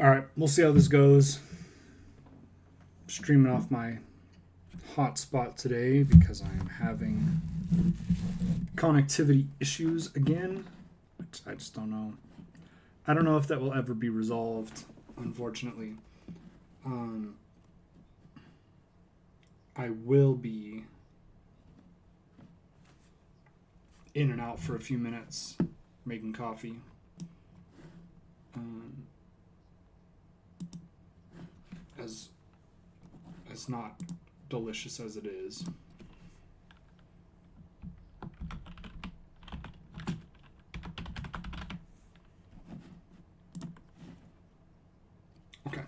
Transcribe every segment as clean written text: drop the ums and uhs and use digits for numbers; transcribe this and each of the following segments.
All right, we'll see how this goes. Streaming off my hotspot today because I am having connectivity issues again. I just don't know. I don't know if that will ever be resolved, unfortunately. Um, I will be in and out for a few minutes making coffee. Um, as not delicious as it is. Okay.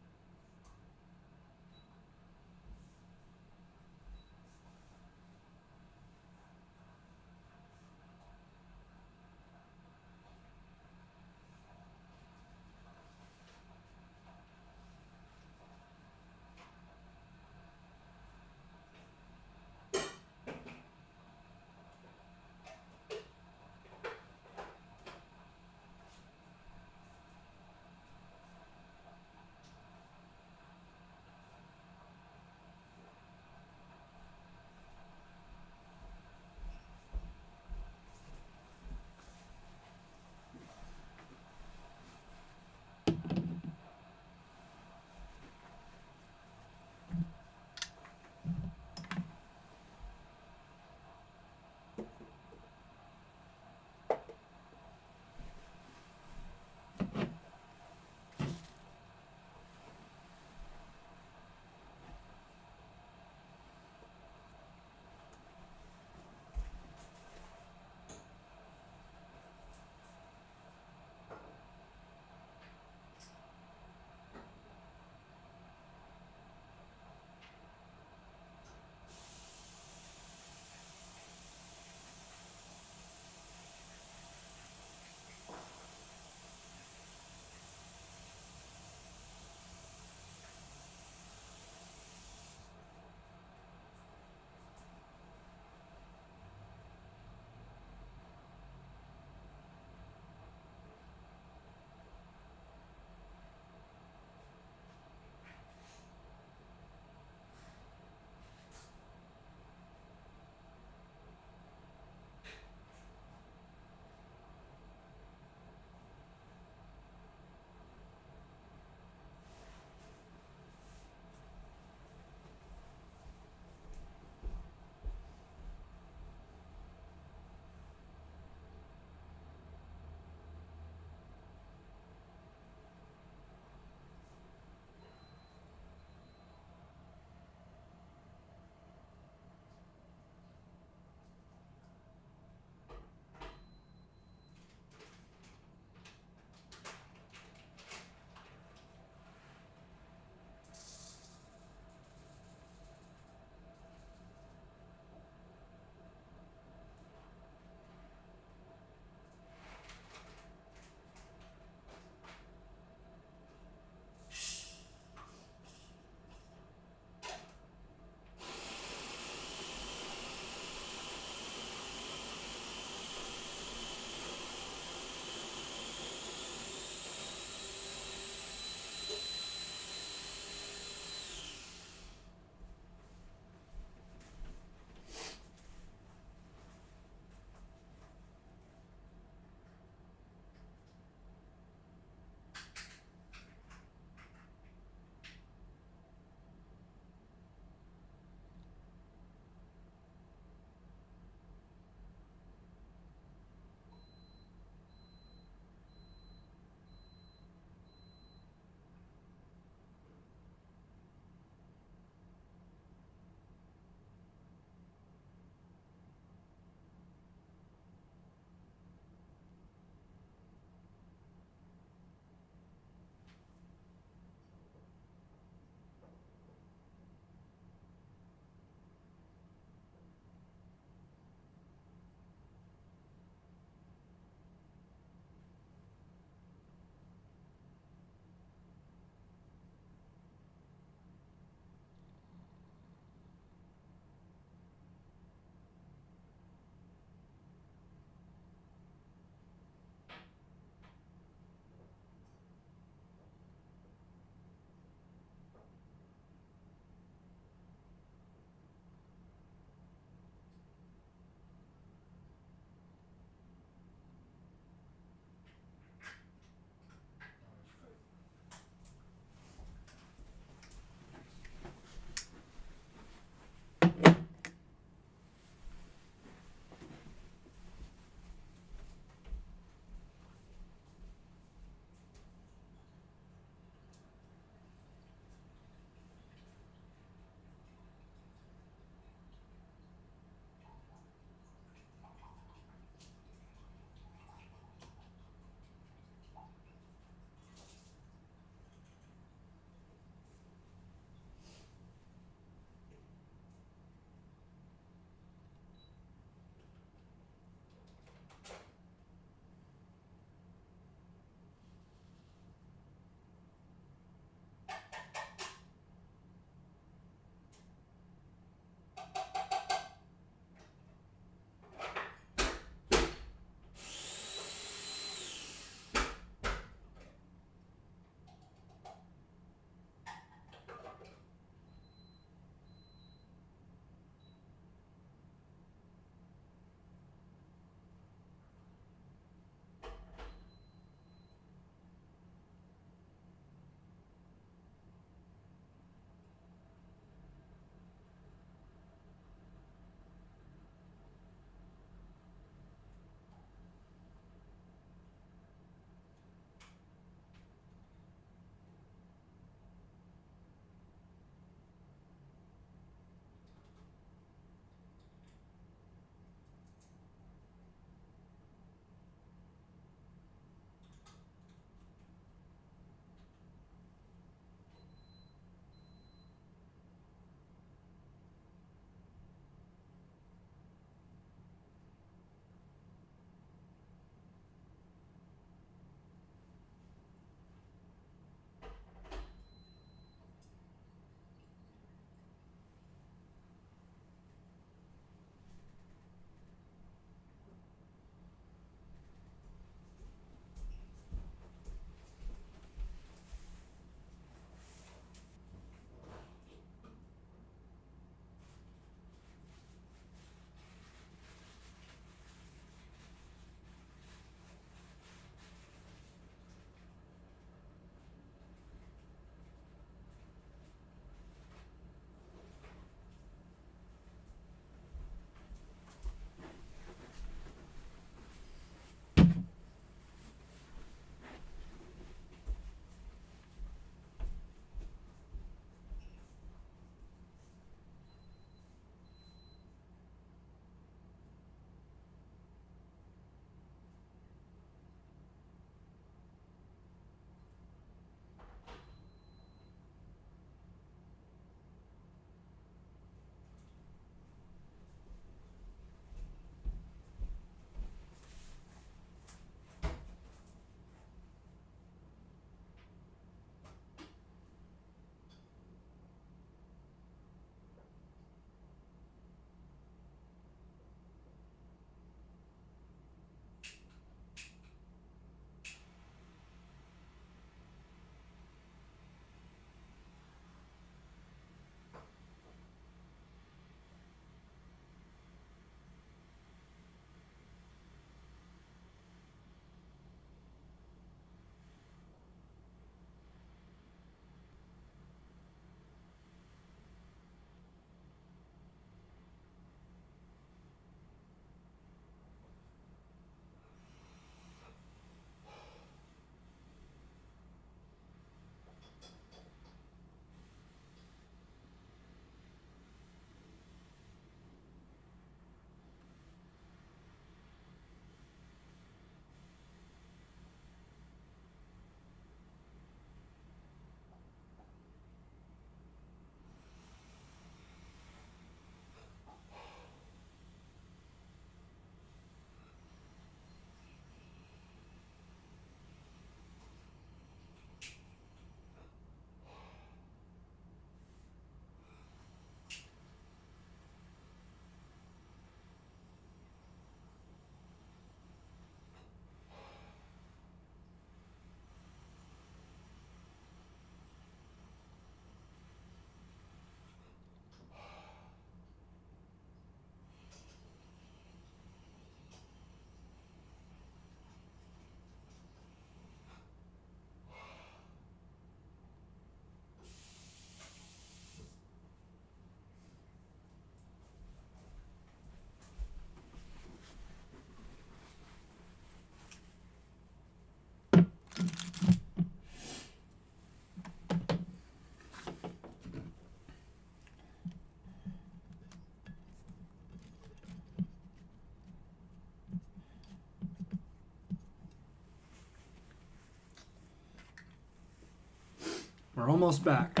We're almost back.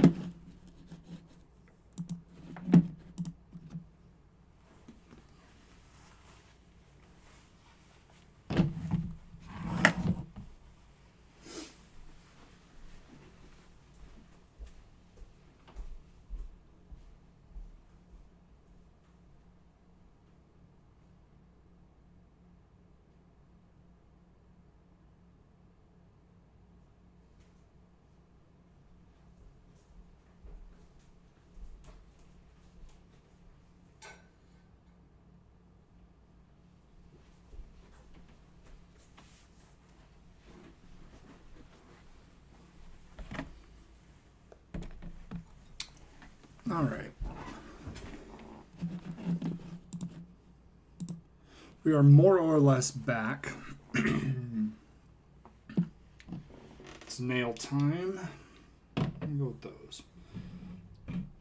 All right. We are more or less back. It's nail time. I'll go with those.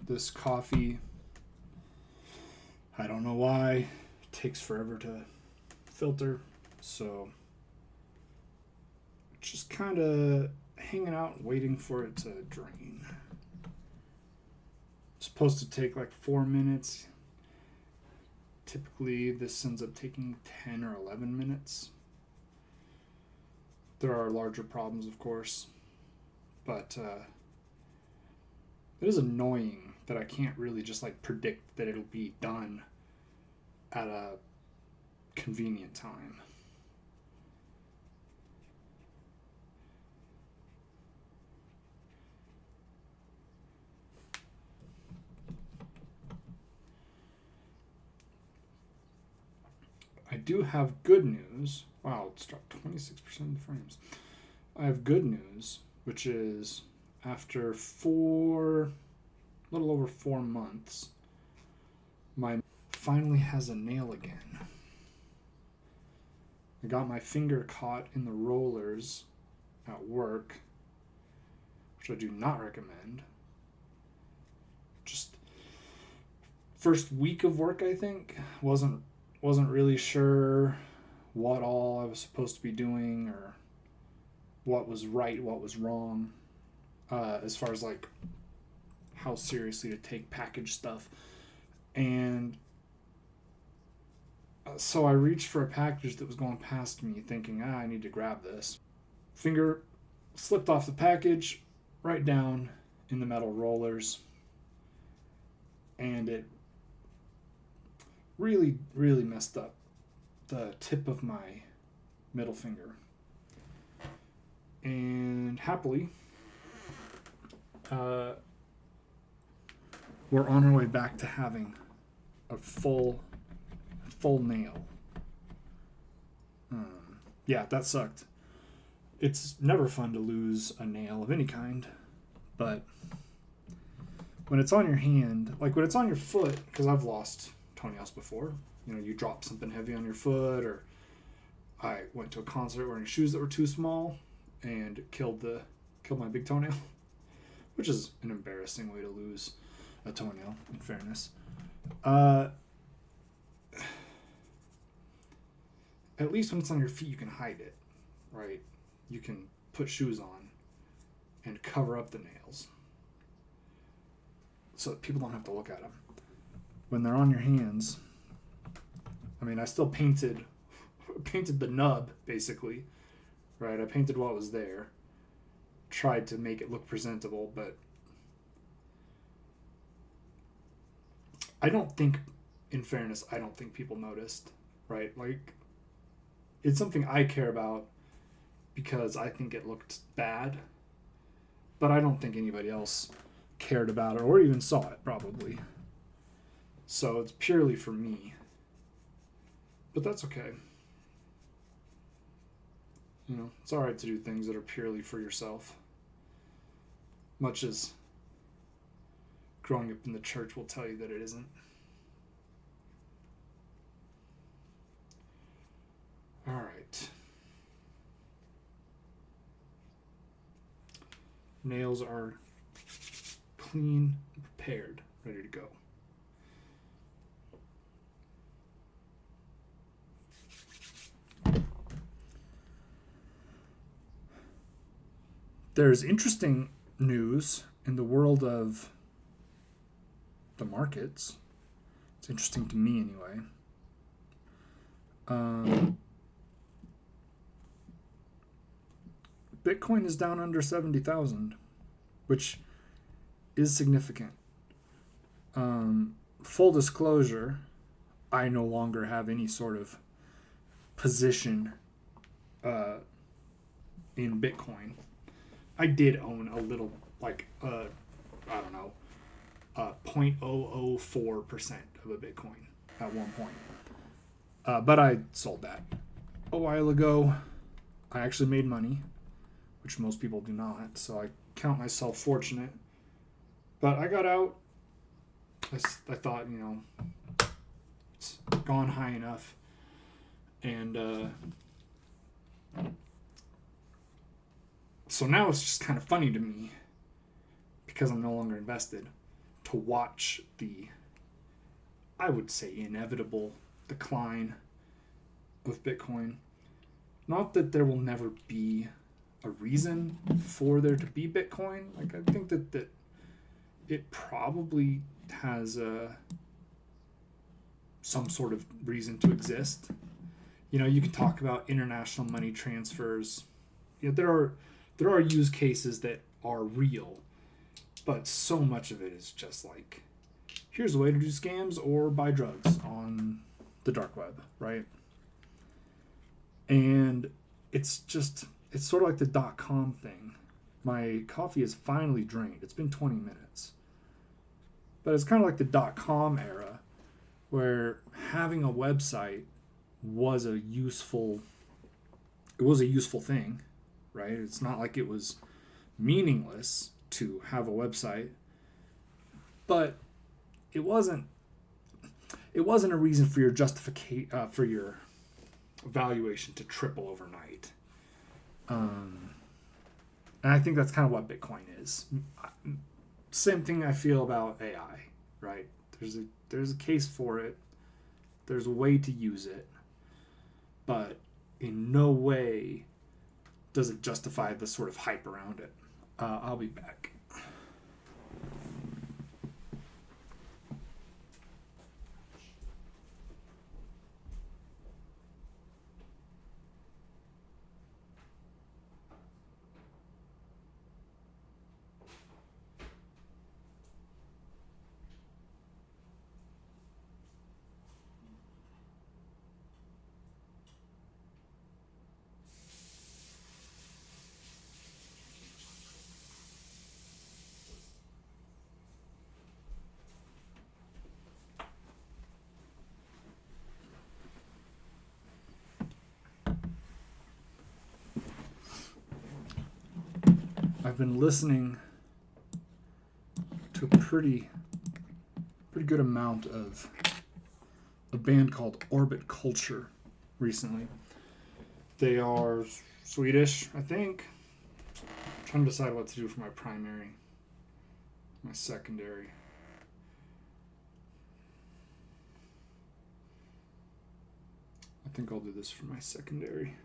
This coffee, I don't know why, it takes forever to filter, so just kind of hanging out waiting for it to drain. It's supposed to take like 4 minutes. Typically this ends up taking 10 or 11 minutes. There are larger problems, of course, but it is annoying that I can't really just like predict that it'll be done at a convenient time. I do have good news. Wow, it's dropped 26% of the frames. I have good news, which is after a little over 4 months, my finally has a nail again. I got my finger caught in the rollers at work, which I do not recommend. Just first week of work, I think, wasn't really sure what all I was supposed to be doing or what was right, what was wrong, as far as like how seriously to take package stuff. And so I reached for a package that was going past me thinking, I need to grab this. Finger slipped off the package right down in the metal rollers, and it really, really messed up the tip of my middle finger. And happily, we're on our way back to having a full nail. Yeah, that sucked. It's never fun to lose a nail of any kind, but when it's on your hand, like when it's on your foot, because I've lost toenails before. You know, you drop something heavy on your foot, or I went to a concert wearing shoes that were too small and killed my big toenail, which is an embarrassing way to lose a toenail, in fairness. At least when it's on your feet, you can hide it, right? You can put shoes on and cover up the nails so that people don't have to look at them. When they're on your hands, I mean, I still painted the nub, basically, right? I painted what was there, tried to make it look presentable, but I don't think, in fairness, I don't think people noticed, right? Like, it's something I care about because I think it looked bad, but I don't think anybody else cared about it or even saw it, probably. So it's purely for me. But that's okay. You know, it's alright to do things that are purely for yourself. Much as growing up in the church will tell you that it isn't. Alright. Nails are clean, prepared, ready to go. There's interesting news, in the world of the markets, it's interesting to me anyway. Bitcoin is down under 70,000, which is significant. Full disclosure, I no longer have any sort of position in Bitcoin. I did own a little, like, I don't know, 0.004% of a Bitcoin at one point. But I sold that a while ago. I actually made money, which most people do not, so I count myself fortunate. But I got out. I thought, it's gone high enough. And so now it's just kind of funny to me, because I'm no longer invested, to watch the, I would say, inevitable decline of Bitcoin. Not that there will never be a reason for there to be Bitcoin. Like, I think that it probably has some sort of reason to exist. You can talk about international money transfers. There are use cases that are real, but so much of it is just like, here's a way to do scams or buy drugs on the dark web, right? And it's sort of like the .com thing. My coffee is finally drained. It's been 20 minutes. But it's kind of like the .com era, where having a website was a useful thing, right? It's not like it was meaningless to have a website, but it wasn't a reason for your for your valuation to triple overnight. And I think that's kind of what Bitcoin is. Same thing I feel about AI, right? There's a case for it. There's a way to use it, but in no way does it justify the sort of hype around it. I'll be back. I've been listening to a pretty good amount of a band called Orbit Culture recently. They are Swedish, I think. I'm trying to decide what to do for my primary, my secondary. I think I'll do this for my secondary.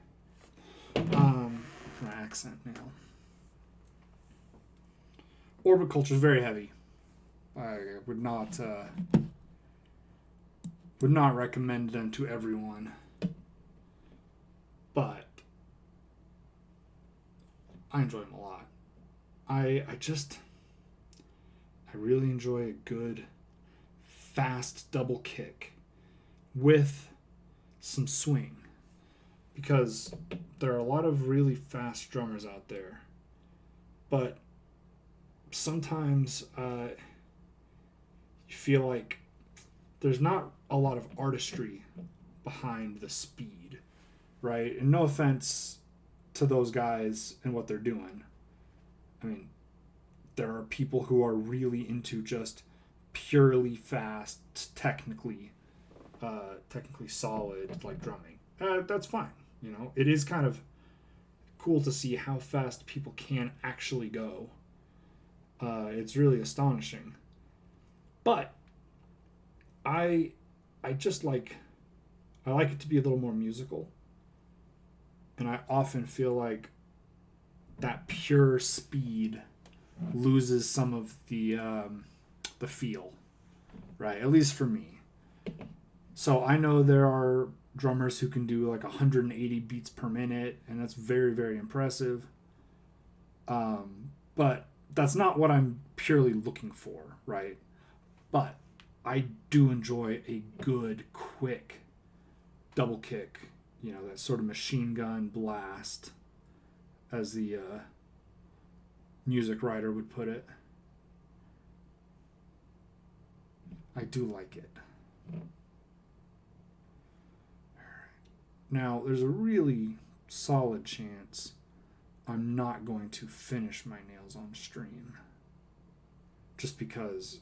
My accent now. Orbit Culture is very heavy. I would not recommend them to everyone, but I enjoy them a lot. I really enjoy a good, fast double kick with some swing, because there are a lot of really fast drummers out there, but sometimes you feel like there's not a lot of artistry behind the speed, right? And no offense to those guys and what they're doing. I mean, there are people who are really into just purely fast, technically solid, like drumming. That's fine. It is kind of cool to see how fast people can actually go. It's really astonishing. But I just like it to be a little more musical. And I often feel like that pure speed loses some of the feel, right? At least for me. So I know there are drummers who can do like 180 beats per minute, and that's very, very impressive. But that's not what I'm purely looking for, right? But I do enjoy a good, quick double kick, that sort of machine gun blast, as the music writer would put it. I do like it. Now, there's a really solid chance I'm not going to finish my nails on stream, just because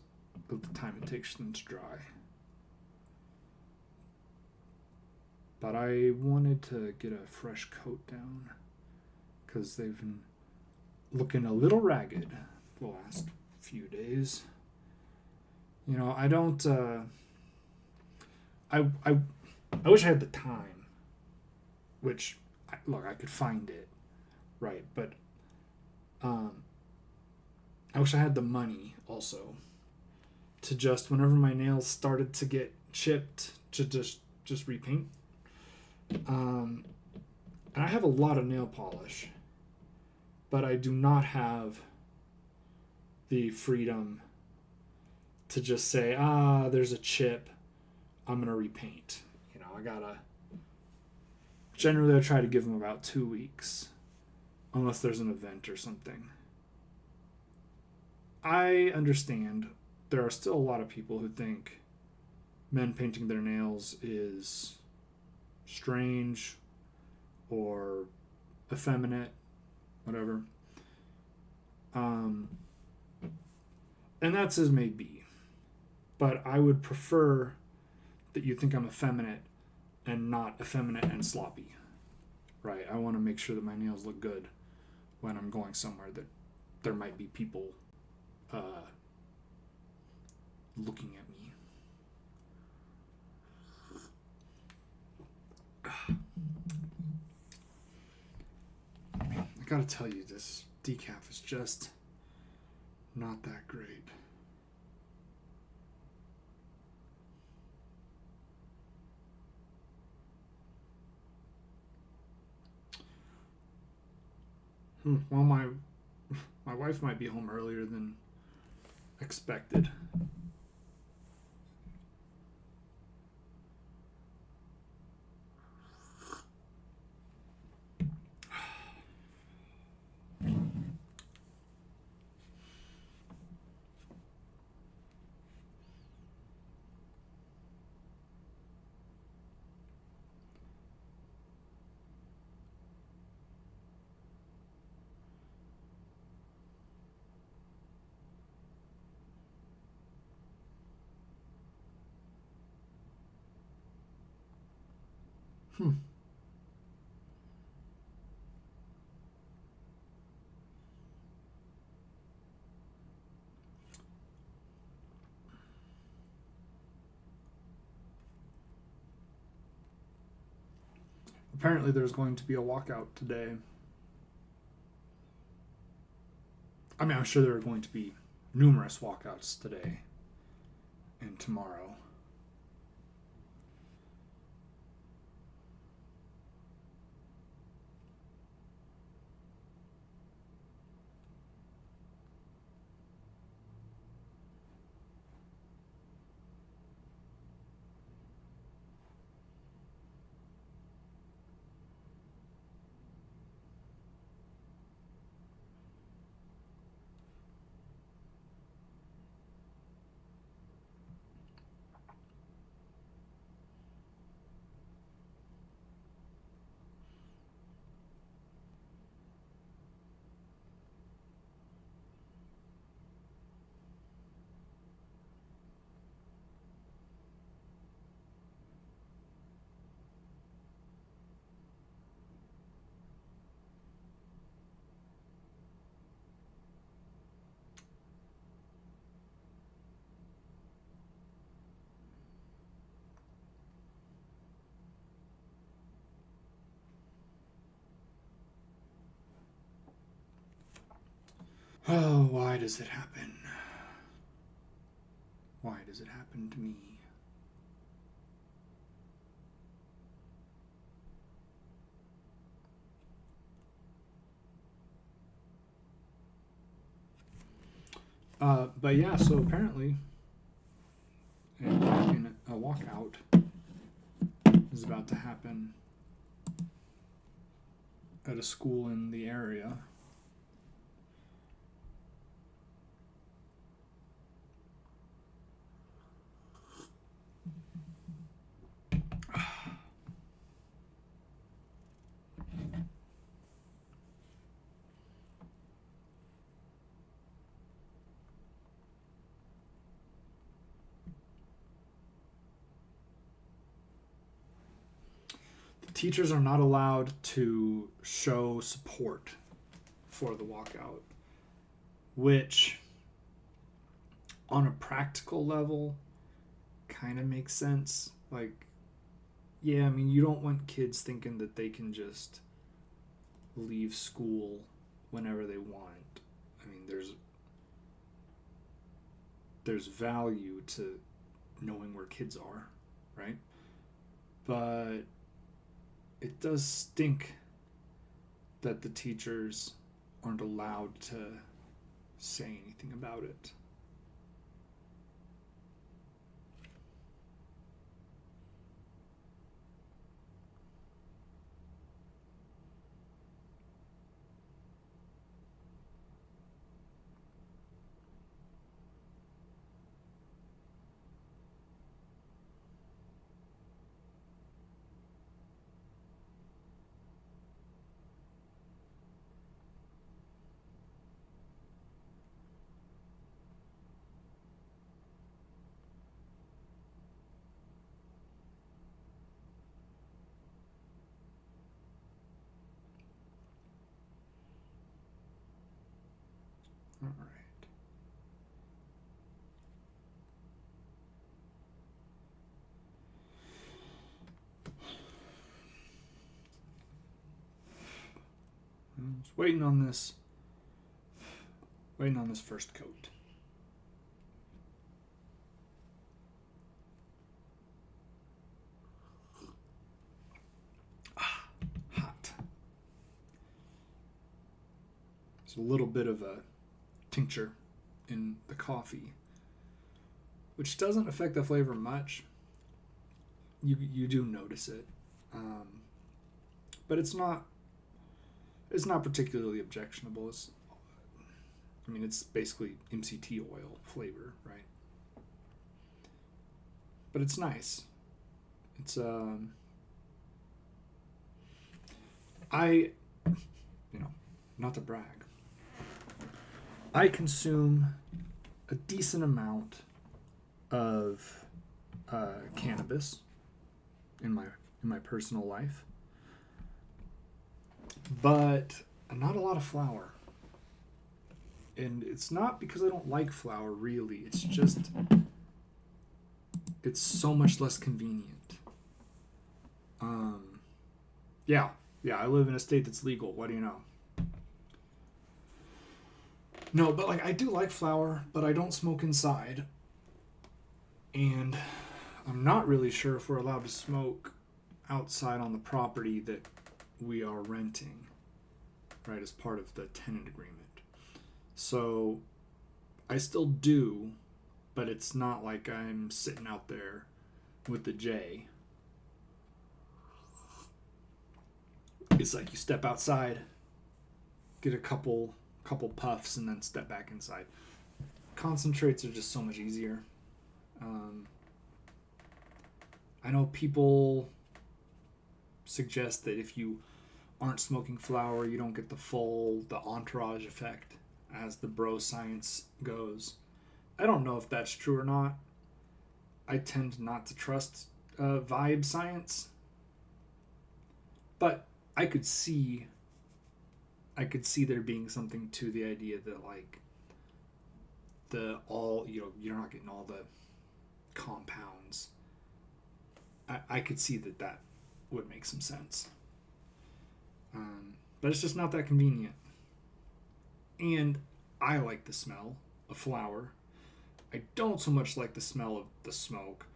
of the time it takes them to dry. But I wanted to get a fresh coat down because they've been looking a little ragged the last few days. I don't. I wish I had the time, which I could find it, right? But I wish I had the money also to just, whenever my nails started to get chipped, to just repaint. And I have a lot of nail polish, but I do not have the freedom to just say, there's a chip, I'm gonna repaint. Generally I try to give them about 2 weeks, unless there's an event or something. I understand there are still a lot of people who think men painting their nails is strange or effeminate, whatever. And that's as may be. But I would prefer that you think I'm effeminate and not effeminate and sloppy, right? I want to make sure that my nails look good when I'm going somewhere that there might be people looking at me. I gotta tell you, this decaf is just not that great. Well, my wife might be home earlier than expected. Apparently there's going to be a walkout today. I mean, I'm sure there are going to be numerous walkouts today and tomorrow. Oh, why does it happen? Why does it happen to me? But yeah, so apparently a walkout is about to happen at a school in the area. Teachers are not allowed to show support for the walkout, which, on a practical level, kind of makes sense. Like, yeah, I mean, you don't want kids thinking that they can just leave school whenever they want. I mean, there's value to knowing where kids are, right? But it does stink that the teachers aren't allowed to say anything about it. All right. I'm just waiting on this. Waiting on this first coat. Hot. There's a little bit of a tincture in the coffee, which doesn't affect the flavor much. You do notice it, but it's not particularly objectionable. It's basically MCT oil flavor, right? But it's nice. It's I, not to brag, I consume a decent amount of cannabis in my personal life, but not a lot of flour. And it's not because I don't like flour, really. It's just it's so much less convenient. Yeah, I live in a state that's legal. What do you know? No, but I do like flour, but I don't smoke inside, and I'm not really sure if we're allowed to smoke outside on the property that we are renting, right, as part of the tenant agreement. So I still do, but it's not like I'm sitting out there with the J. It's like you step outside, get a couple puffs, and then step back inside. Concentrates are just so much easier. I know people suggest that if you aren't smoking flower, you don't get the entourage effect, as the bro science goes. I don't know if that's true or not. I tend not to trust vibe science, but I could see there being something to the idea that you're not getting all the compounds. I could see that would make some sense. But it's just not that convenient. And I like the smell of flour. I don't so much like the smell of the smoke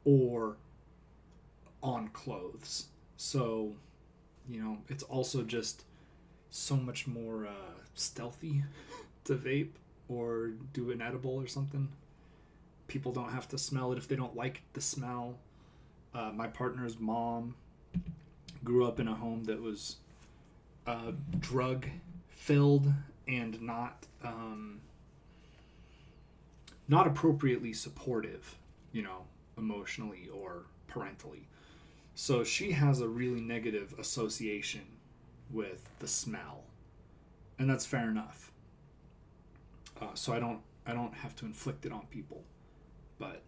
or on clothes. So, it's also just so much more stealthy to vape or do an edible or something. People don't have to smell it if they don't like the smell. My partner's mom grew up in a home that was drug filled and not appropriately supportive, emotionally or parentally. So she has a really negative association with the smell, and that's fair enough. So I don't have to inflict it on people, but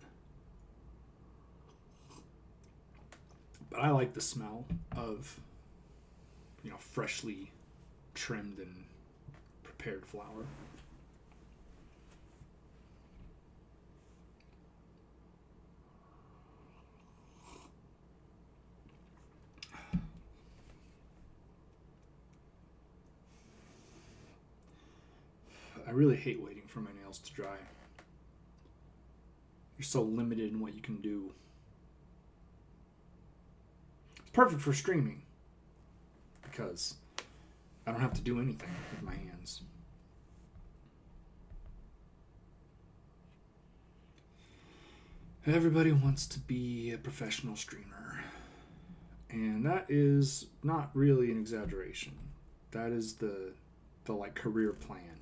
I like the smell of freshly trimmed and prepared flour. I really hate waiting for my nails to dry. You're so limited in what you can do. It's perfect for streaming because I don't have to do anything with my hands. Everybody wants to be a professional streamer, and that is not really an exaggeration. That is the like career plan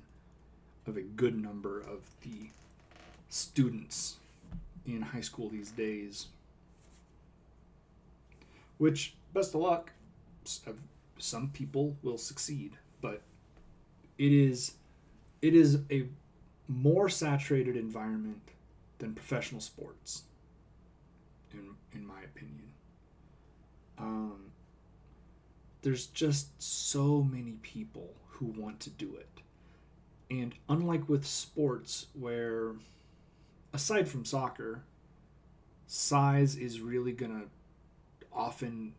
of a good number of the students in high school these days. Which, best of luck, some people will succeed, but it is a more saturated environment than professional sports, in my opinion. There's just so many people who want to do it. And unlike with sports, where aside from soccer, size is really going to often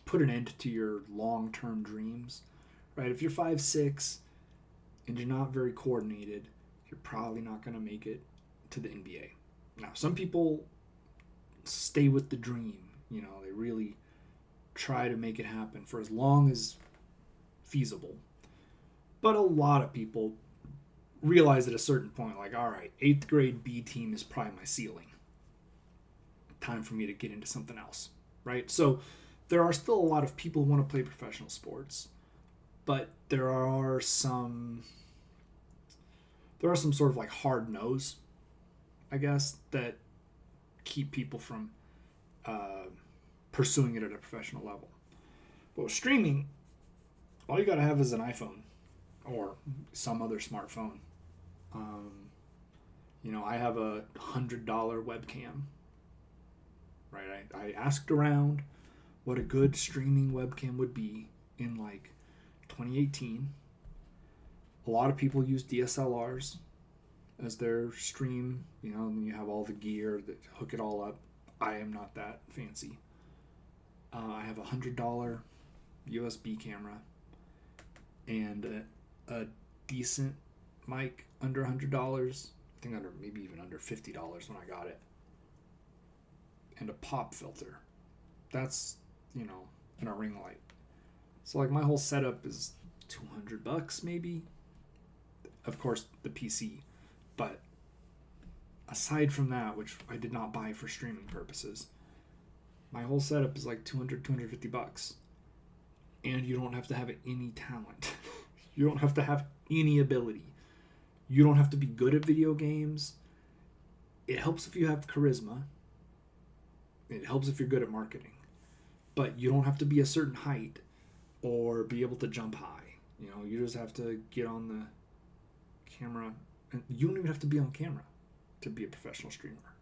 put an end to your long-term dreams, right? If you're 5'6" and you're not very coordinated, you're probably not going to make it to the NBA. Now, some people stay with the dream. They really try to make it happen for as long as feasible. But a lot of people realize at a certain point, like, all right, 8th grade B team is probably my ceiling. Time for me to get into something else, right? So there are still a lot of people who want to play professional sports, but there are some sort of like hard no's, I guess, that keep people from pursuing it at a professional level. But with streaming, all you got to have is an iPhone or some other smartphone. I have a $100 webcam, right? I asked around what a good streaming webcam would be in like 2018. A lot of people use DSLRs as their stream, and you have all the gear that hook it all up. I am not that fancy. I have a $100 USB camera and a decent mic under $100. I think maybe even under $50 when I got it. And a pop filter. That's, and a ring light. So like my whole setup is $200 maybe. Of course, the PC. But aside from that, which I did not buy for streaming purposes, my whole setup is like $250. And you don't have to have any talent. You don't have to have any ability. You don't have to be good at video games. It helps if you have charisma. It helps if you're good at marketing. But you don't have to be a certain height or be able to jump high. You just have to get on the camera. And you don't even have to be on camera to be a professional streamer.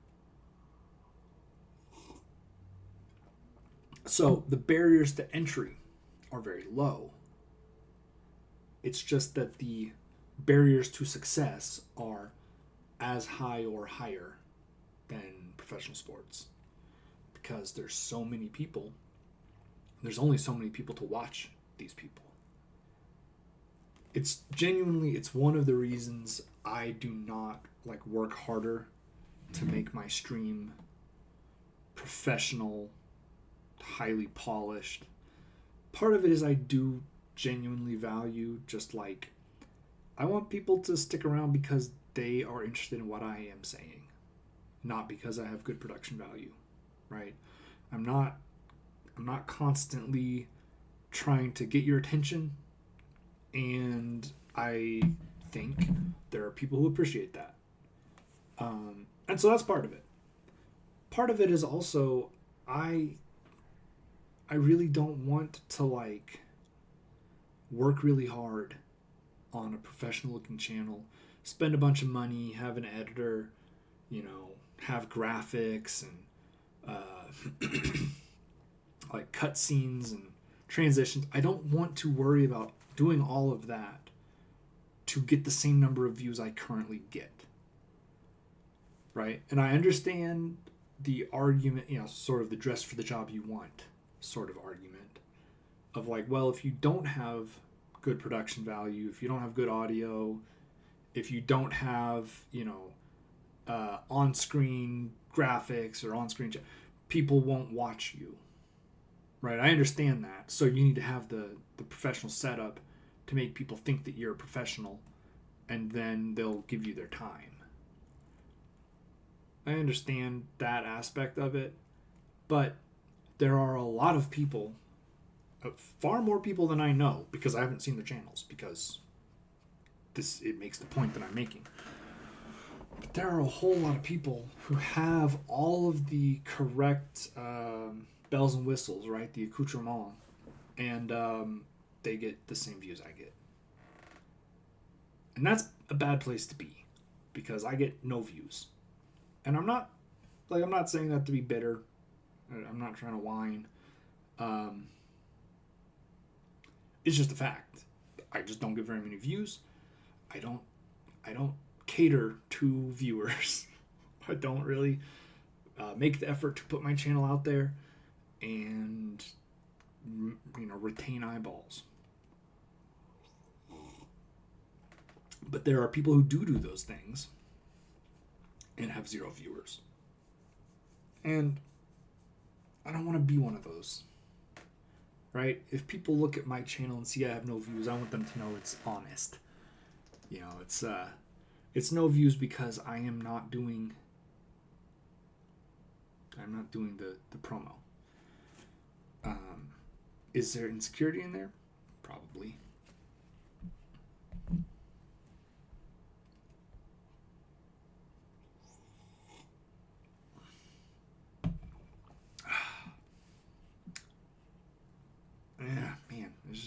So the barriers to entry are very low. It's just that the barriers to success are as high or higher than professional sports because there's so many people. There's only so many people to watch these people. it's genuinely, it's one of the reasons I do not like work harder to make my stream professional, highly polished. Part of it is I do genuinely value just like, I want people to stick around because they are interested in what I am saying, not because I have good production value, right? I'm not constantly trying to get your attention, and I think there are people who appreciate that. And so that's part of it. Part of it is also I really don't want to like work really hard on a professional looking channel, spend a bunch of money, have an editor, have graphics and like cutscenes and transitions. I don't want to worry about doing all of that to get the same number of views I currently get. Right? And I understand the argument, sort of the dress for the job you want sort of argument of like, well, if you don't have good production value, if you don't have good audio, if you don't have, on-screen graphics or on-screen, people won't watch you. Right? I understand that. So you need to have the professional setup to make people think that you're a professional, and then they'll give you their time. I understand that aspect of it, but there are a lot of people, far more people than I know, because I haven't seen their channels, because it makes the point that I'm making. But there are a whole lot of people who have all of the correct bells and whistles, right? The accoutrement, and they get the same views I get. And that's a bad place to be, because I get no views. And I'm not saying that to be bitter. I'm not trying to whine. It's just a fact. I just don't get very many views. I don't cater to viewers. I don't really make the effort to put my channel out there and retain eyeballs. But there are people who do those things and have 0 viewers. And I don't want to be one of those. Right? If people look at my channel and see I have no views, I want them to know it's honest. It's no views because I'm not doing the promo. Is there insecurity in there? Probably. Yeah, man, it's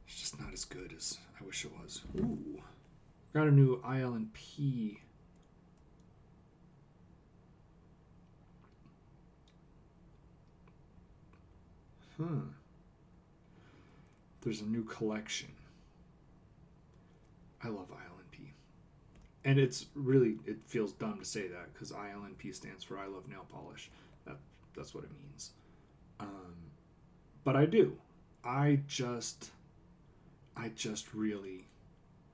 just not as good as I wish it was. Ooh, got a new ILNP. There's a new collection. I love ILNP. And it feels dumb to say that, because ILNP stands for I Love Nail Polish. That's what it means. But I do. I just really,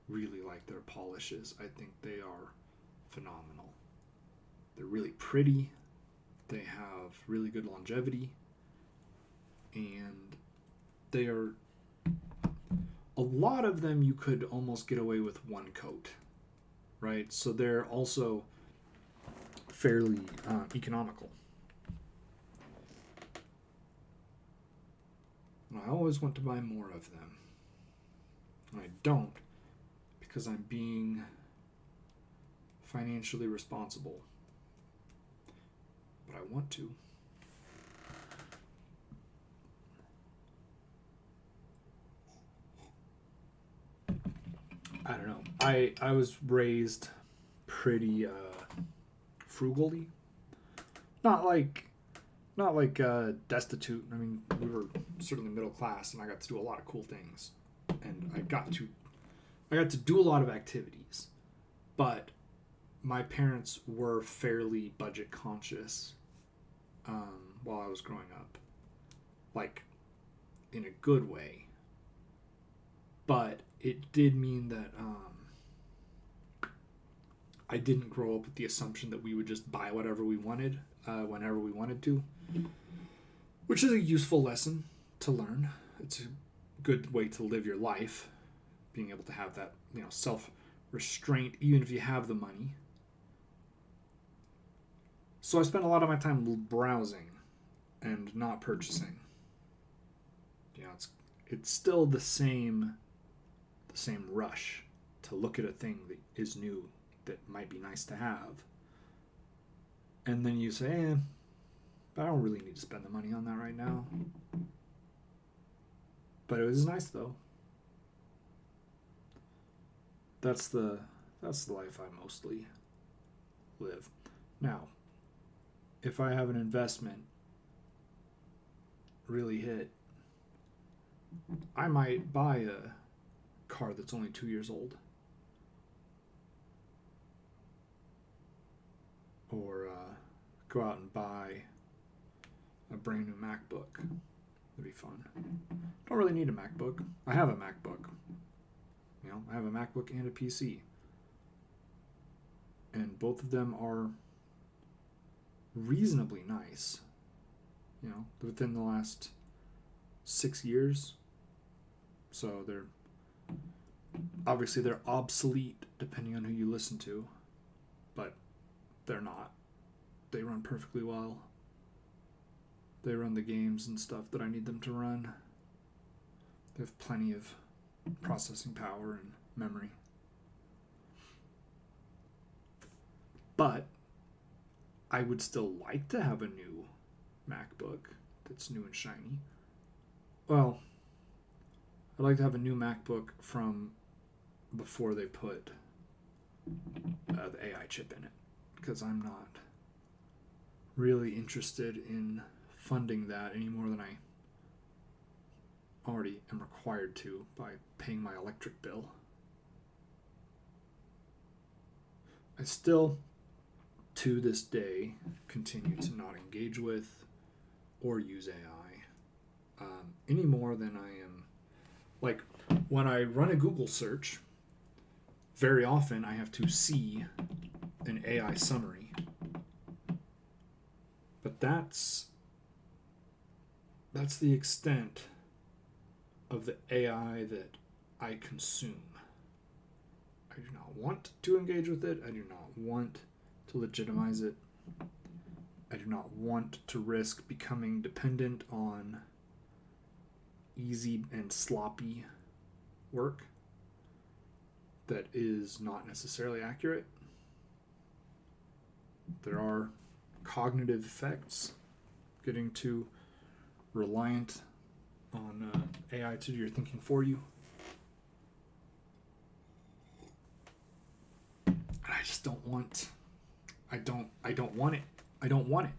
really like their polishes. I think they are phenomenal. They're really pretty. They have really good longevity. And they are... A lot of them you could almost get away with one coat. Right? So they're also fairly economical. And I always want to buy more of them. And I don't, because I'm being financially responsible. But I want to. I don't know. I was raised pretty frugally. Not like destitute. I mean, we were certainly middle class, and I got to do a lot of cool things, and I got to do a lot of activities. But my parents were fairly budget conscious while I was growing up, like in a good way. But it did mean that I didn't grow up with the assumption that we would just buy whatever we wanted whenever we wanted to, which is a useful lesson to learn. It's a good way to live your life, being able to have that, self-restraint, even if you have the money. So I spent a lot of my time browsing and not purchasing. It's still the same rush to look at a thing that is new, that might be nice to have. And then you say, but I don't really need to spend the money on that right now. But it was nice though. That's the life I mostly live. Now, if I have an investment really hit, I might buy a car that's only 2 years old. Or go out and buy a brand new MacBook. That'd be fun. Don't really need a MacBook. I have a MacBook. I have a MacBook and a PC. And both of them are reasonably nice. Within the last 6 years. So they're obsolete depending on who you listen to, but they're not. They run perfectly well. They run the games and stuff that I need them to run. They have plenty of processing power and memory. But I would still like to have a new MacBook that's new and shiny. Well, I'd like to have a new MacBook from before they put the AI chip in it, because I'm not really interested in funding that any more than I already am required to by paying my electric bill. I still, to this day, continue to not engage with or use AI any more than I am. Like, when I run a Google search, very often I have to see an AI summary. But that's the extent of the AI that I consume. I do not want to engage with it. I do not want to legitimize it. I do not want to risk becoming dependent on easy and sloppy work that is not necessarily accurate. There are cognitive effects getting too reliant on AI to do your thinking for you. And I just don't want I don't want it. I don't want it.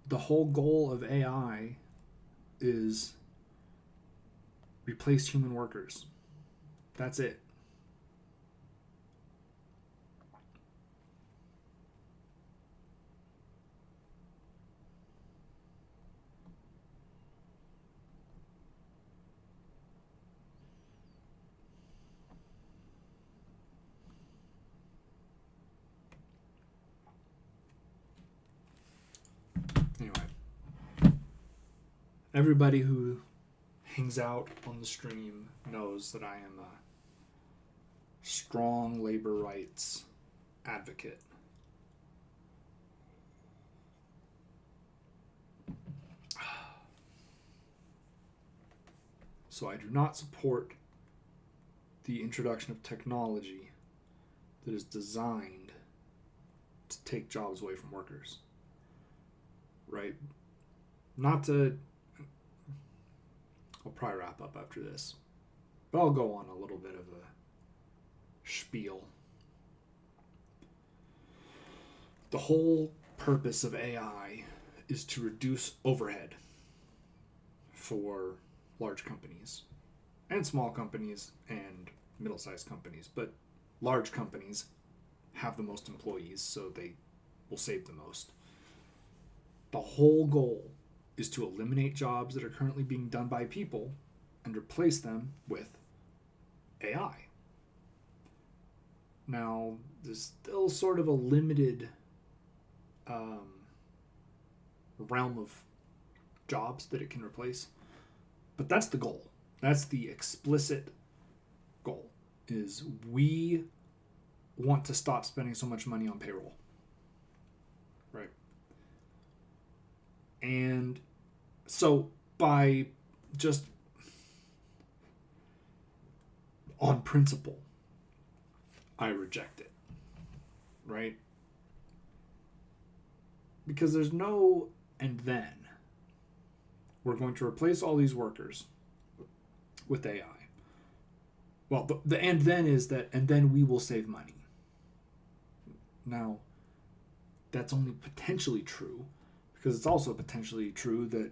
The whole goal of AI is replace human workers. That's it. Anyway, everybody who hangs out on the stream knows that I am a strong labor rights advocate. So I do not support the introduction of technology that is designed to take jobs away from workers. Right? I'll probably wrap up after this, but I'll go on a little bit of a spiel. The whole purpose of AI is to reduce overhead for large companies and small companies and middle-sized companies, but large companies have the most employees, so they will save the most. The whole goal is to eliminate jobs that are currently being done by people and replace them with AI. Now, there's still sort of a limited realm of jobs that it can replace, but that's the goal. That's the explicit goal, is we want to stop spending so much money on payroll. Right? And so by just on principle, I reject it. Right? Because there's no and then. We're going to replace all these workers with AI. Well, the and then is that, and then we will save money. Now, that's only potentially true, because it's also potentially true that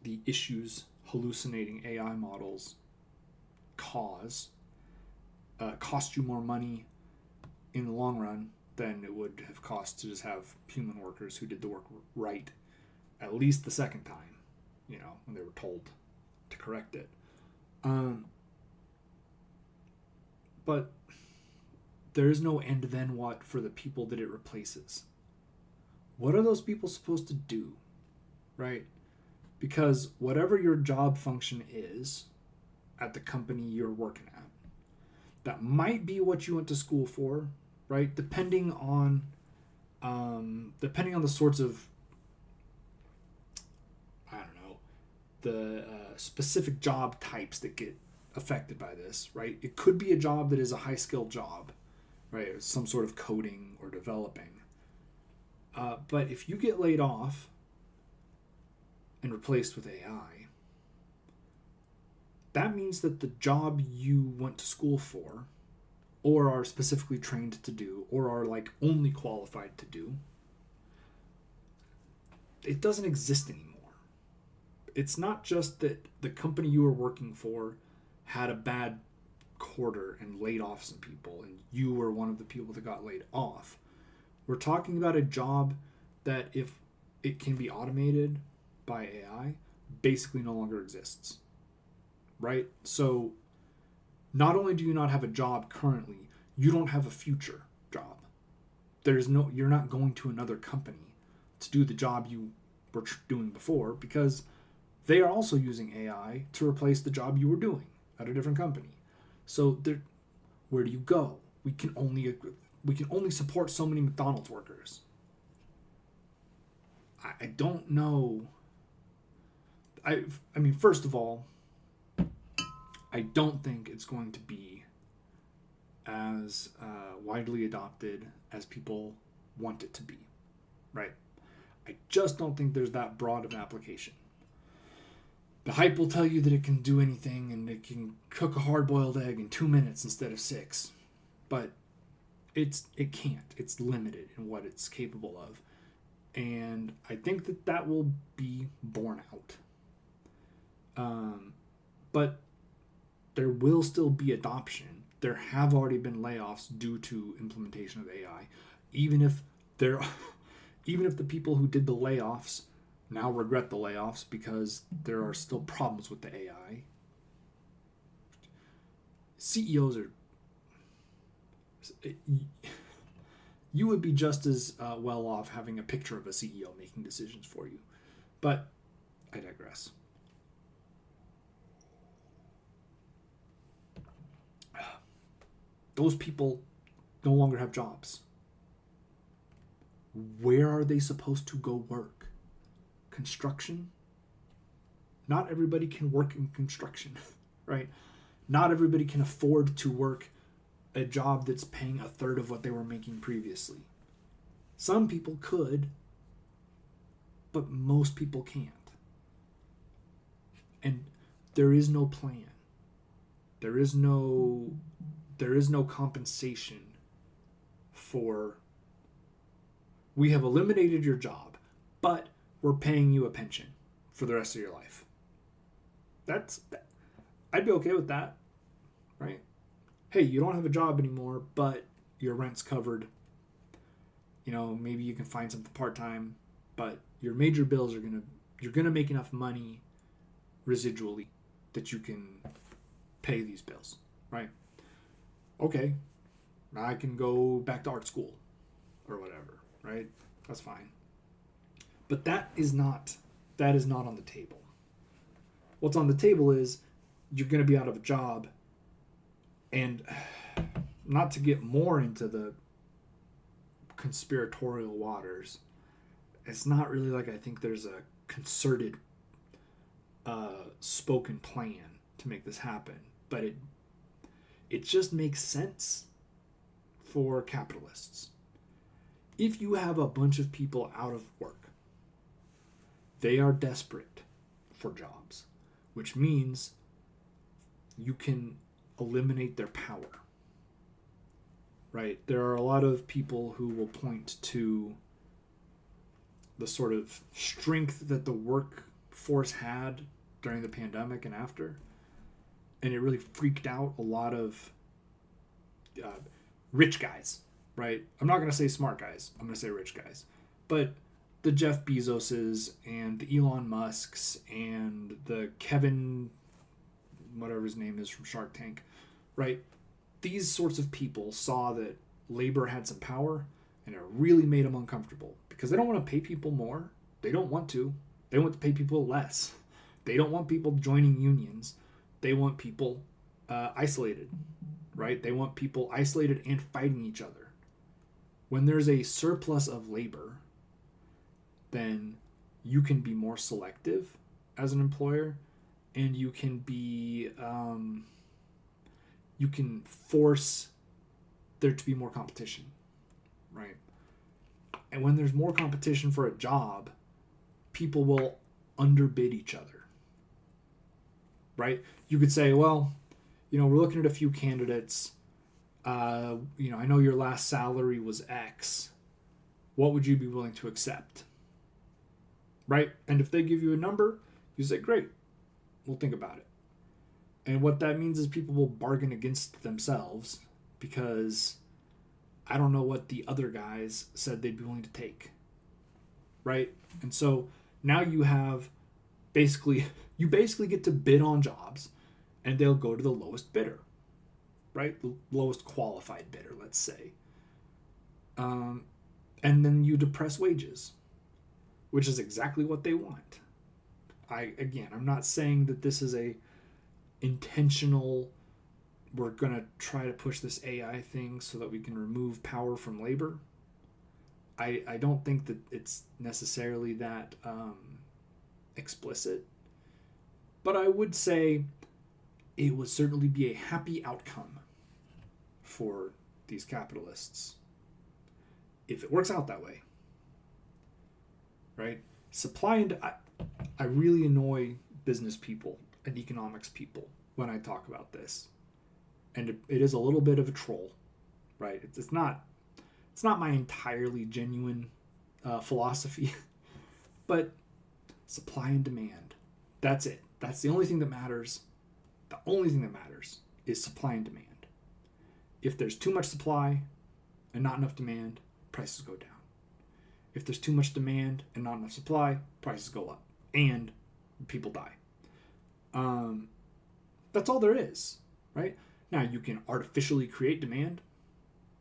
the issues hallucinating AI models cost you more money in the long run than it would have cost to just have human workers who did the work right at least the second time, when they were told to correct it. But there is no and then what for the people that it replaces. What are those people supposed to do, right? Because whatever your job function is at the company you're working at, that might be what you went to school for, right? Depending on the sorts of, the specific job types that get affected by this, right? It could be a job that is a high-skilled job, right? Some sort of coding or developing. But if you get laid off and replaced with AI, that means that the job you went to school for, or are specifically trained to do, or are only qualified to do, it doesn't exist anymore. It's not just that the company you were working for had a bad quarter and laid off some people, and you were one of the people that got laid off. We're talking about a job that, if it can be automated by AI, basically no longer exists. Right? So not only do you not have a job currently, you don't have a future job. You're not going to another company to do the job you were doing before, because they are also using AI to replace the job you were doing at a different company. So where do you go? We can only support so many McDonald's workers. I don't know. I mean, first of all, I don't think it's going to be as widely adopted as people want it to be, right? I just don't think there's that broad of an application. The hype will tell you that it can do anything and it can cook a hard-boiled egg in 2 minutes instead of 6. But it can't. It's limited in what it's capable of. And I think that will be borne out. But there will still be adoption. There have already been layoffs due to implementation of AI. Even if the people who did the layoffs now regret the layoffs because there are still problems with the AI. CEOs are... You would be just as well off having a picture of a CEO making decisions for you. But I digress. Those people no longer have jobs. Where are they supposed to go work? Construction? Not everybody can work in construction, right? Not everybody can afford to work a job that's paying a third of what they were making previously. Some people could, but most people can't. And there is no plan. There is no compensation for, we have eliminated your job, but we're paying you a pension for the rest of your life. I'd be okay with that, right? Hey, you don't have a job anymore, but your rent's covered. Maybe you can find something part-time, but your major bills you're gonna make enough money residually that you can pay these bills. right? Okay, I can go back to art school or whatever, right? That's fine. But that is not on the table. What's on the table is you're going to be out of a job, and not to get more into the conspiratorial waters, it's not really like I think there's a concerted spoken plan to make this happen, but it just makes sense for capitalists. If you have a bunch of people out of work, they are desperate for jobs, which means you can eliminate their power. Right? There are a lot of people who will point to the sort of strength that the workforce had during the pandemic and after, and it really freaked out a lot of rich guys, right? I'm not going to say smart guys. I'm going to say rich guys. But the Jeff Bezoses and the Elon Musks and the Kevin, whatever his name is from Shark Tank, right? These sorts of people saw that labor had some power, and it really made them uncomfortable because they don't want to pay people more. They don't want to. They want to pay people less. They don't want people joining unions. They want people isolated, right? They want people isolated and fighting each other. When there's a surplus of labor, then you can be more selective as an employer, and you can be you can force there to be more competition, right? And when there's more competition for a job, people will underbid each other, right? You could say, well, we're looking at a few candidates. I know your last salary was X. What would you be willing to accept? Right? And if they give you a number, you say, great, we'll think about it. And what that means is people will bargain against themselves because I don't know what the other guys said they'd be willing to take. Right? And so now you basically get to bid on jobs, and they'll go to the lowest bidder. Right? The lowest qualified bidder, let's say. And then you depress wages, which is exactly what they want. I'm not saying that this is a intentional, we're going to try to push this AI thing so that we can remove power from labor. I don't think that it's necessarily that explicit. But I would say it would certainly be a happy outcome for these capitalists if it works out that way. Right? Supply and I really annoy business people and economics people when I talk about this, and it is a little bit of a troll, right? It's not my entirely genuine philosophy, but supply and demand. That's it. That's the only thing that matters. The only thing that matters is supply and demand. If there's too much supply and not enough demand, prices go down. If there's too much demand and not enough supply, prices go up, and people die. That's all there is, right? Now, you can artificially create demand.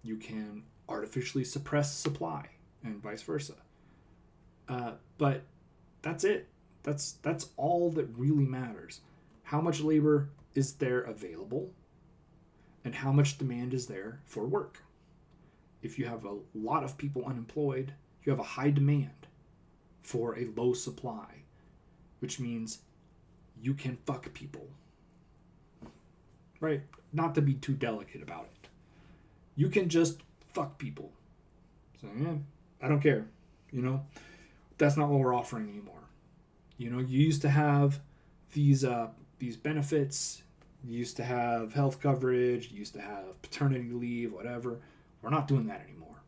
You can artificially suppress supply, and vice versa. But that's it. That's all that really matters. How much labor is there available, and how much demand is there for work? If you have a lot of people unemployed, you have a high demand for a low supply, which means you can fuck people. Right? Not to be too delicate about it. You can just fuck people. So, I don't care. That's not what we're offering anymore. You used to have these benefits. You used to have health coverage. You used to have paternity leave, whatever. We're not doing that anymore.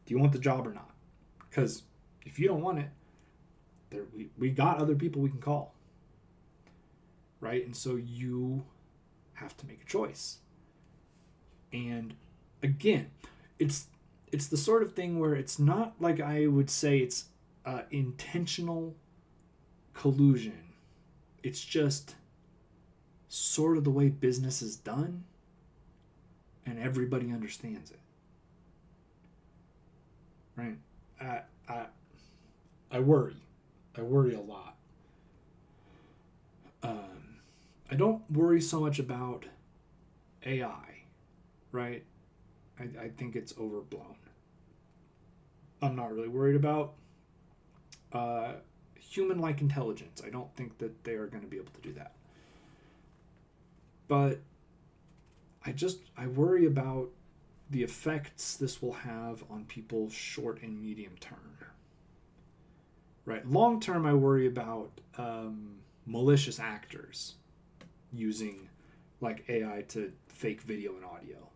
Do you want the job or not? Because if you don't want it, we got other people we can call. Right? And so you have to make a choice. And again, it's the sort of thing where it's not like I would say it's intentional collusion. It's just sort of the way business is done. and everybody understands it. Right? I worry. I worry a lot. I don't worry so much about AI, right? I think it's overblown. I'm not really worried about human-like intelligence. I don't think that they are going to be able to do that. But I worry about the effects this will have on people short and medium term. Right? Long term, I worry about malicious actors using like AI to fake video and audio.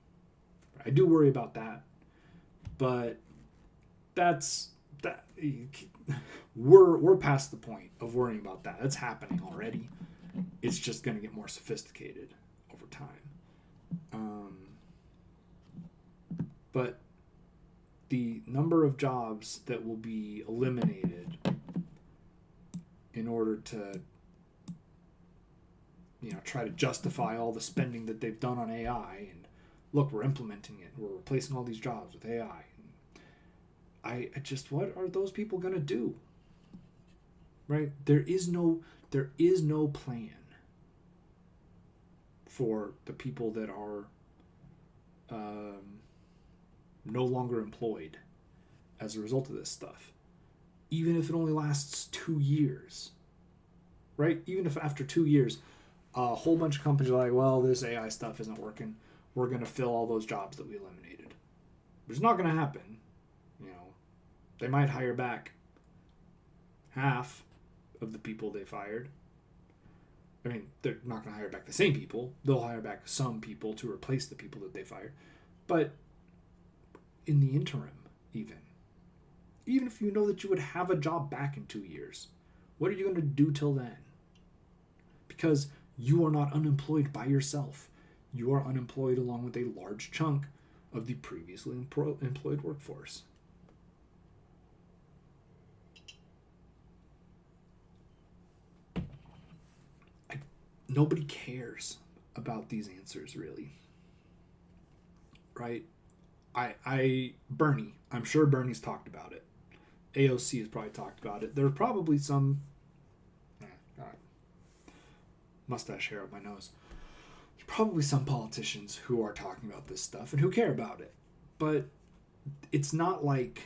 I do worry about that, but we're past the point of worrying about that. That's happening already. It's just going to get more sophisticated over time. But the number of jobs that will be eliminated in order to, try to justify all the spending that they've done on AI, and look, we're implementing it, we're replacing all these jobs with AI. I just, what are those people going to do? Right? There is no plan for the people that are no longer employed as a result of this stuff. Even if it only lasts 2 years, right? Even if after 2 years, a whole bunch of companies are like, well, this AI stuff isn't working, we're going to fill all those jobs that we eliminated. It's not going to happen. They might hire back half of the people they fired. I mean, they're not going to hire back the same people. They'll hire back some people to replace the people that they fired. But in the interim, even if you know that you would have a job back in 2 years, what are you going to do till then? Because you are not unemployed by yourself. You are unemployed along with a large chunk of the previously employed workforce. Nobody cares about these answers, really. Right? Bernie, I'm sure Bernie's talked about it. AOC has probably talked about it. There are probably some mustache hair up my nose. There's probably some politicians who are talking about this stuff and who care about it. But it's not like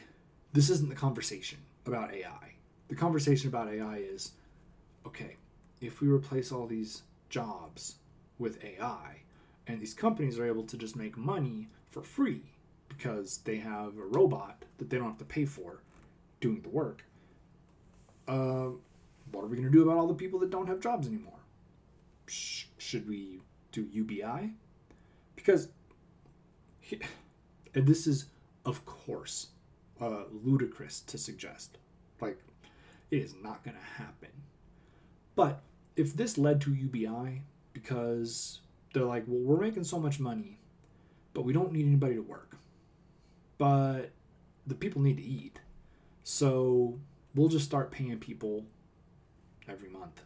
this isn't the conversation about AI. The conversation about AI is, okay, if we replace all these jobs with AI and these companies are able to just make money for free because they have a robot that they don't have to pay for doing the work, what are we going to do about all the people that don't have jobs anymore? Should we do UBI? Because, and this is, of course, ludicrous to suggest. Like, it is not going to happen. But if this led to UBI because they're like, well, we're making so much money, but we don't need anybody to work. But the people need to eat. So we'll just start paying people every month.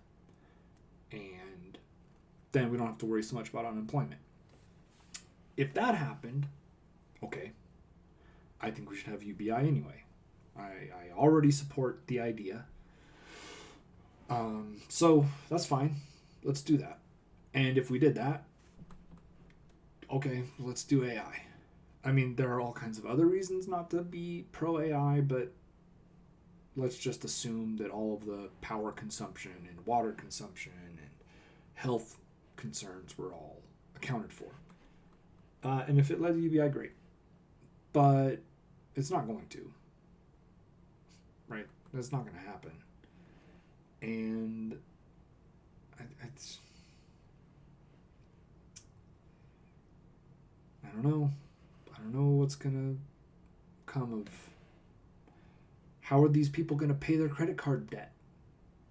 And then we don't have to worry so much about unemployment. If that happened, okay, I think we should have UBI anyway. I already support the idea. So that's fine. Let's do that. And if we did that, okay, let's do AI. I mean, there are all kinds of other reasons not to be pro AI, but let's just assume that all of the power consumption and water consumption and health concerns were all accounted for. And if it led to UBI, great. But it's not going to. Right? That's not going to happen. And I don't know. I don't know what's going to come of how are these people going to pay their credit card debt,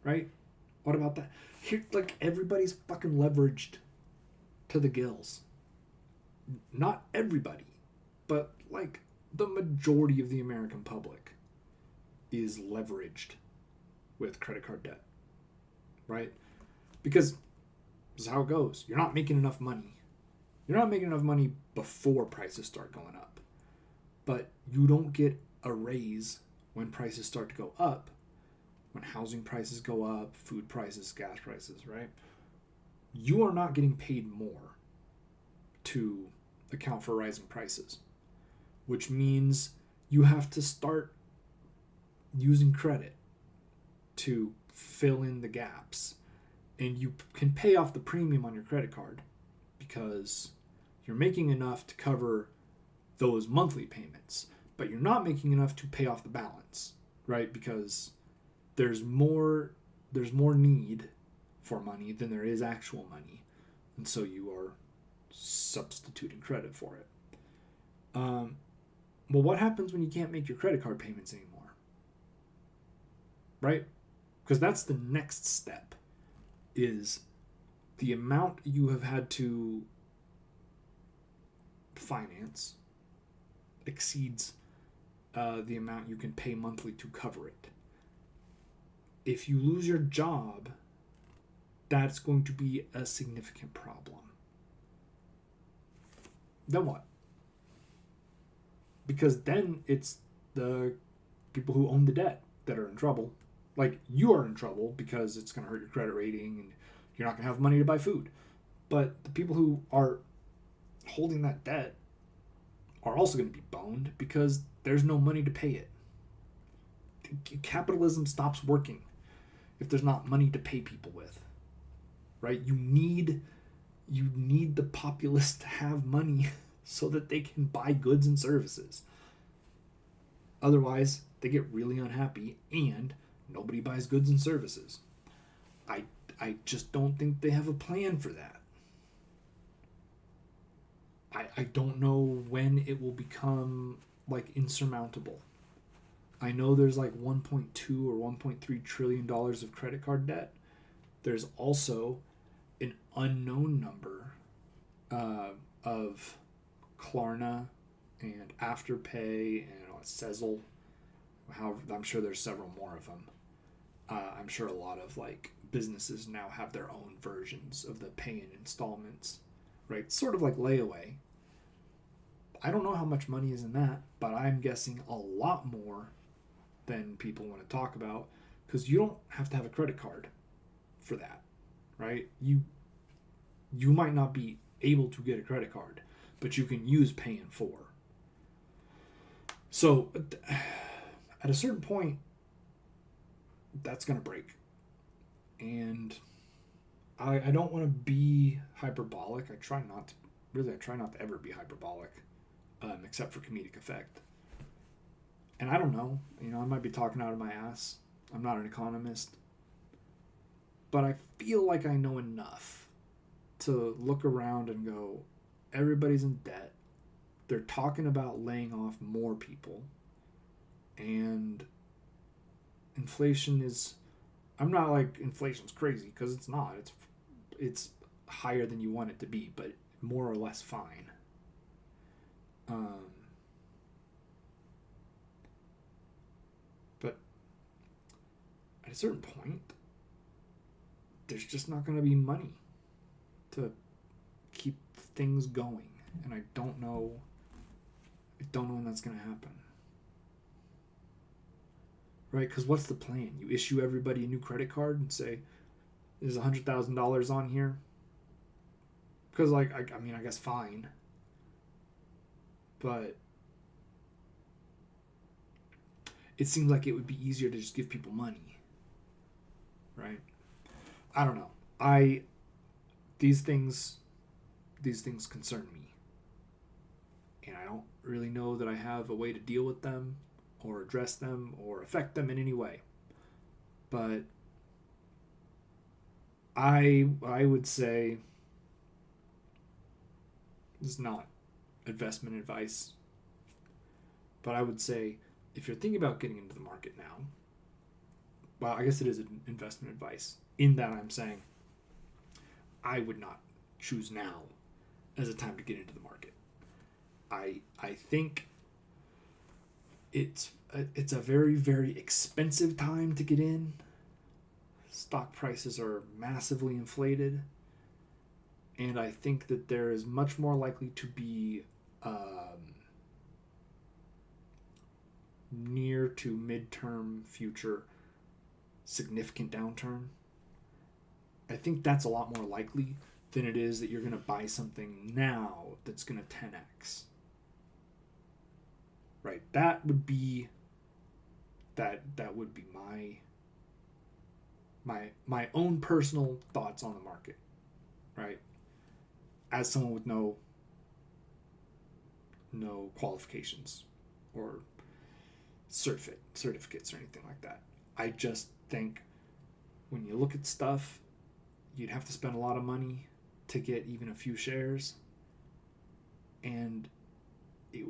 right? What about that? Here, like, everybody's fucking leveraged to the gills. Not everybody, but like the majority of the American public is leveraged with credit card debt, right? Because this is how it goes. You're not making enough money You're not making enough money before prices start going up. But you don't get a raise when prices start to go up, when housing prices go up, food prices, gas prices, right? You are not getting paid more to account for rising prices, which means you have to start using credit to fill in the gaps. And you can pay off the premium on your credit card because you're making enough to cover those monthly payments, but you're not making enough to pay off the balance, right? Because there's more need for money than there is actual money, and so you are substituting credit for it. Well, what happens when you can't make your credit card payments anymore, right? Because that's the next step, is the amount you have had to finance exceeds the amount you can pay monthly to cover it. If you lose your job, that's going to be a significant problem. Then what? Because then it's the people who own the debt that are in trouble. Like, you are in trouble because it's going to hurt your credit rating and you're not going to have money to buy food. But the people who are holding that debt are also going to be boned because there's no money to pay it. Capitalism stops working if there's not money to pay people with, right? You need the populace to have money so that they can buy goods and services. Otherwise, they get really unhappy and nobody buys goods and services. I just don't think they have a plan for that. I don't know when it will become like insurmountable. I know there's like 1.2 or 1.3 trillion dollars of credit card debt. There's also an unknown number of Klarna and Afterpay and Sezzle. I'm sure there's several more of them. I'm sure a lot of like businesses now have their own versions of the pay in installments, right? Sort of like layaway. I don't know how much money is in that, but I'm guessing a lot more than people want to talk about, because you don't have to have a credit card for that, right? You might not be able to get a credit card, but you can use Pay in 4. So at a certain point, that's going to break. And I don't want to be hyperbolic. I try not to ever be hyperbolic, except for comedic effect. And I don't know, I might be talking out of my ass. I'm not an economist. But I feel like I know enough to look around and go, everybody's in debt. They're talking about laying off more people. And inflation is, I'm not like inflation's crazy, because it's not. It's higher than you want it to be, but more or less fine. But at a certain point, there's just not going to be money to keep things going, and I don't know when that's going to happen. Right? Because what's the plan? You issue everybody a new credit card and say, there's $100,000 on here? Because, I guess fine. But it seems like it would be easier to just give people money. Right? I don't know. These things concern me. And I don't really know that I have a way to deal with them or address them or affect them in any way. But I would say this is not investment advice, but I would say if you're thinking about getting into the market now, well, I guess it is an investment advice in that I'm saying I would not choose now as a time to get into the market. I think it's a very, very expensive time to get in. Stock prices are massively inflated. And I think that there is much more likely to be near to midterm future significant downturn. I think that's a lot more likely than it is that you're going to buy something now that's going to 10x. Right? That would be my own personal thoughts on the market, right? As someone with no qualifications or certificates or anything like that. I just think when you look at stuff, you'd have to spend a lot of money to get even a few shares, and it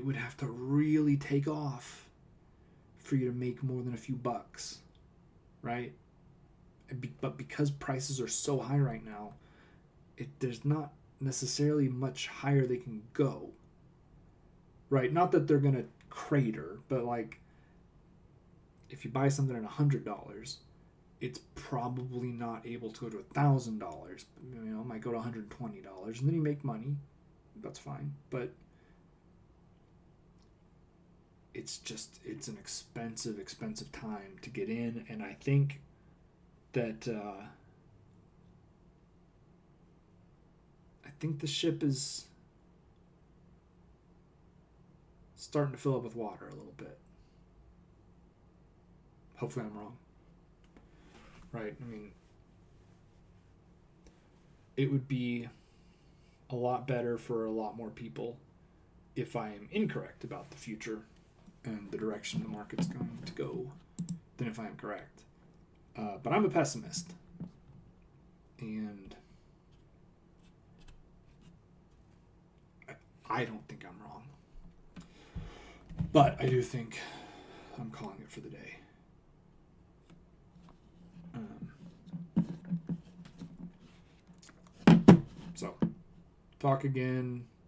would have to really take off for you to make more than a few bucks, right? But because prices are so high right now, there's not necessarily much higher they can go, right? Not that they're gonna crater, but like if you buy something at $100, it's probably not able to go to $1,000. You know, it might go to $120, and then you make money. That's fine, but it's an expensive time to get in, and I think that the ship is starting to fill up with water a little bit. Hopefully I'm wrong. Right? I mean, it would be a lot better for a lot more people if I am incorrect about the future and the direction the market's going to go than if I am correct. But I'm a pessimist. And I don't think I'm wrong. But I do think I'm calling it for the day. So, talk again